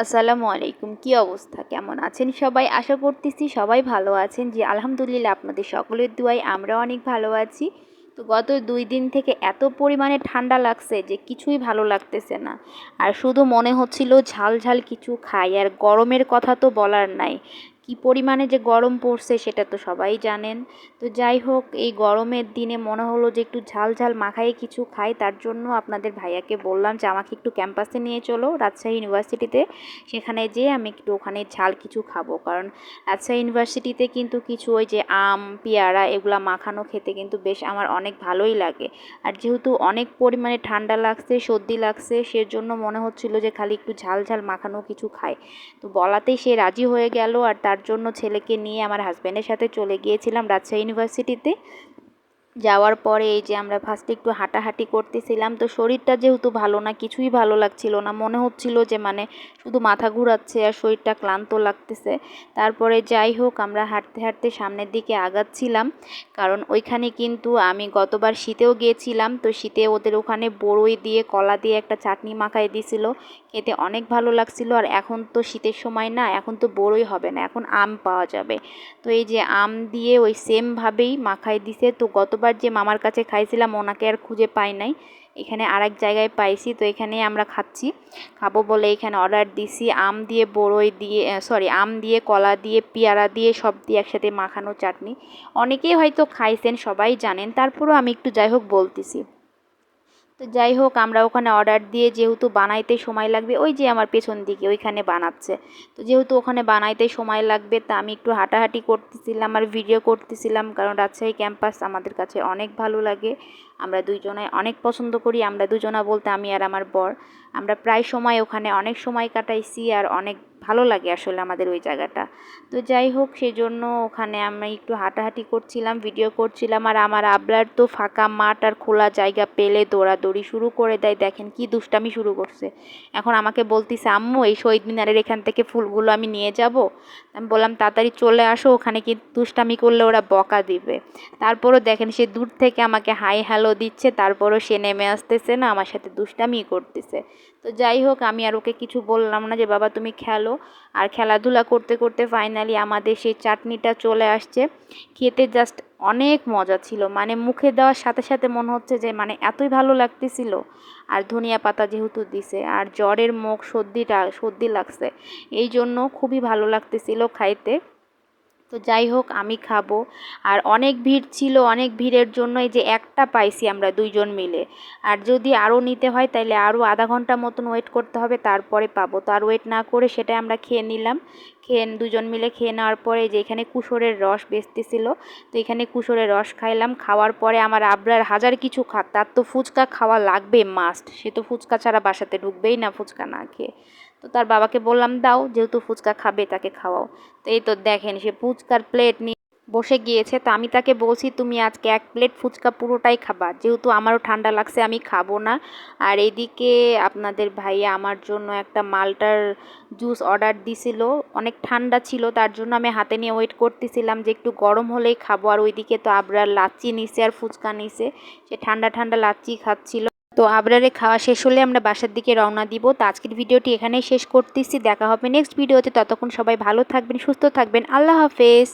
আসসালামু আলাইকুম। কি অবস্থা, কেমন আছেন সবাই? আশা করতেছি সবাই ভালো আছেন। জি আলহামদুলিল্লাহ, আপনাদের সকলের দুয়ায় আমরা অনেক ভালো আছি। তো গত 2 দিন থেকে এত পরিমাণে ঠান্ডা লাগছে যে কিছুই ভালো লাগতেছে না। আর শুধু মনে হচ্ছিল ঝাল ঝাল কিছু খাই। আর গরমের কথা তো বলার নাই, কি পরিমাণে যে গরম পড়ছে সেটা তো সবাই জানেন। তো যাই হোক, এই গরমের দিনে মনে হলো যে একটু ঝাল ঝাল মাখায়ে কিছু খাই। তার জন্য আপনাদের ভাইয়াকে বললাম যে আমাকে একটু ক্যাম্পাসে নিয়ে চলো, রাজশাহী ইউনিভার্সিটিতে। সেখানে যেয়ে আমি একটু ওখানে ঝাল কিছু খাবো, কারণ রাজশাহী ইউনিভার্সিটিতে কিন্তু কিছু ওই যে আম পেয়ারা এগুলা মাখানো খেতে কিন্তু বেশ আমার অনেক ভালোই লাগে। আর যেহেতু অনেক পরিমাণে ঠান্ডা লাগছে, সর্দি লাগছে, সেজন্য মনে হচ্ছিল যে খালি একটু ঝাল ঝাল মাখানো কিছু খাই। তো বলাতেই সে রাজি হয়ে গেল। আর তার জন্য ছেলেকে নিয়ে আমার হাজব্যান্ডের সাথে চলে গিয়েছিলাম রাজশাহী ইউনিভার্সিটিতে। যাওয়ার পরে এই যে আমরা ফার্স্টে একটু হাঁটাহাঁটি করতেছিলাম। তো শরীরটা যেহেতু ভালো না, কিছুই ভালো লাগছিল না, মনে হচ্ছিল যে মানে শুধু মাথা ঘুরাচ্ছে আর শরীরটা ক্লান্ত লাগতেছে। তারপরে যাই হোক, আমরা হাঁটতে হাঁটতে সামনের দিকে আগাচ্ছিলাম, কারণ ওইখানে কিন্তু আমি গতবার শীতেও গিয়েছিলাম। তো শীতে ওদের ওখানে বড়ই দিয়ে কলা দিয়ে একটা চাটনি মাখাই দিয়েছিল, খেতে অনেক ভালো লাগছিল। আর এখন তো শীতের সময় না, এখন তো বড়ই হবে না, এখন আম পাওয়া যাবে। তো এই যে আম দিয়ে ওই সেমভাবেই মাখাই দিছে। তো গতবার যে মামার কাছে খাইছিলাম ওনাকে আর খুঁজে পাই নাই, এখানে আরেক জায়গায় পাইছি। তো এখানে আমরা খাবো বলে এখানে অর্ডার দিছি আম দিয়ে বড়ই দিয়ে আম দিয়ে কলা দিয়ে পেয়ারা দিয়ে সব দিয়ে একসাথে মাখানো চাটনি। অনেকেই হয়তো খাইছেন, সবাই জানেন, তারপরেও আমি একটু যাই হোক বলতেছি। তো যাই হোক, আমরা ওখানে অর্ডার দিয়ে যেহেতু বানাইতে সময় লাগবে, ওই যে আমার পেছন দিকে ওইখানে বানাচ্ছে। তো যেহেতু ওখানে বানাইতে সময় লাগবে, তা আমি একটু হাঁটাহাঁটি করতেছিলাম আর ভিডিও করতেছিলাম, কারণ রাজশাহী ক্যাম্পাস আমাদের কাছে অনেক ভালো লাগে। আমরা দুইজনাই অনেক পছন্দ করি। আমরা দুজনা বলতে আমি আর আমার বর, আমরা প্রায় সময় ওখানে অনেক সময় কাটাইছি আর অনেক ভালো লাগে আসলে আমাদের ওই জায়গাটা। তো যাই হোক, সেজন্য ওখানে আমি একটু হাঁটাহাঁটি করছিলাম, ভিডিও করছিলাম। আর আমার আবলার তো ফাঁকা মাঠ আর খোলা জায়গা পেলে দৌড়াদৌড়ি শুরু করে দেয়। দেখেন কি দুষ্টামি শুরু করছে। এখন আমাকে বলতিছে, আম্মু এই শহীদ মিনারের এখান থেকে ফুলগুলো আমি নিয়ে যাব। আমি বললাম তাড়াতাড়ি চলে আসো, ওখানে কি দুষ্টামি করলে ওরা বকা দিবে। তারপরও দেখেন সে দূর থেকে আমাকে হাই হ্যালো দিচ্ছে, তারপরও সে নেমে আসতেছে না, আমার সাথে দুষ্টামি করতেছে। তো যাই হোক, আমি আর ওকে কিছু বললাম না, যে বাবা তুমি খেলো। আর খেলাধুলা করতে করতে ফাইনালি আমাদের সেই চাটনিটা চলে আসছে। খেতে জাস্ট অনেক মজা ছিল, মানে মুখে দেওয়ার সাথে সাথে মনে হচ্ছে যে মানে এতই ভালো লাগতেছিল। আর ধনিয়া পাতা যেহেতু দিছে, আর জ্বরের মুখ সর্দি লাগছে, এই জন্য খুবই ভালো লাগতেছিল খাইতে। তো যাই হোক, আমি খাবো। আর অনেক ভিড় ছিল, অনেক ভিড়ের জন্য এই যে একটা পাইছি আমরা দুইজন মিলে। আর যদি আরও নিতে হয় তাহলে আরও আধা ঘন্টা মতন ওয়েট করতে হবে, তারপরে পাবো। তো আর ওয়েট না করে সেটাই আমরা খেয়ে নিলাম। দুজন মিলে খেয়ে নেওয়ার পরে যে এখানে কুশোরের রস বেচতেছিল, তো এখানে কুশোরের রস খাইলাম। খাওয়ার পরে আমার আবরার হাজার কিছু খাক, তার তো ফুচকা খাওয়া লাগবে মাস্ট, সে তো ফুচকা ছাড়া বাসাতে ঢুকবেই না ফুচকা না খেয়ে। তো তার বাবাকে বললাম দাও, যেহেতু ফুচকা খাবে তাকে খাওয়াও। তো এই তো দেখেন সে ফুচকার প্লেট নিয়ে বসে গিয়েছে। তো আমি তাকে বলছি তুমি আজকে 1 প্লেট ফুচকা পুরোটাই খাবা, যেহেতু আমারও ঠান্ডা লাগছে আমি খাবো না। আর এদিকে আপনাদের ভাইয়া আমার জন্য একটা মাল্টার জুস অর্ডার দিছিল, অনেক ঠান্ডা ছিল, তার জন্য আমি হাতে নিয়ে ওয়েট করতেছিলাম যে একটু গরম হলেই খাবো। আর ওইদিকে তো আবরার লাচ্ছি নিছে আর ফুচকা নিছে, সে ঠান্ডা ঠান্ডা লাচ্ছি খাচ্ছিল। তো আবরারে খাওয়া শেষ হলে আমরা বাসার দিকে রওনা দিব। তো আজকের ভিডিওটি এখানেই শেষ করতেছি, দেখা হবে নেক্সট ভিডিওতে। ততক্ষণ সবাই ভালো থাকবেন, সুস্থ থাকবেন, আল্লাহ হাফেজ।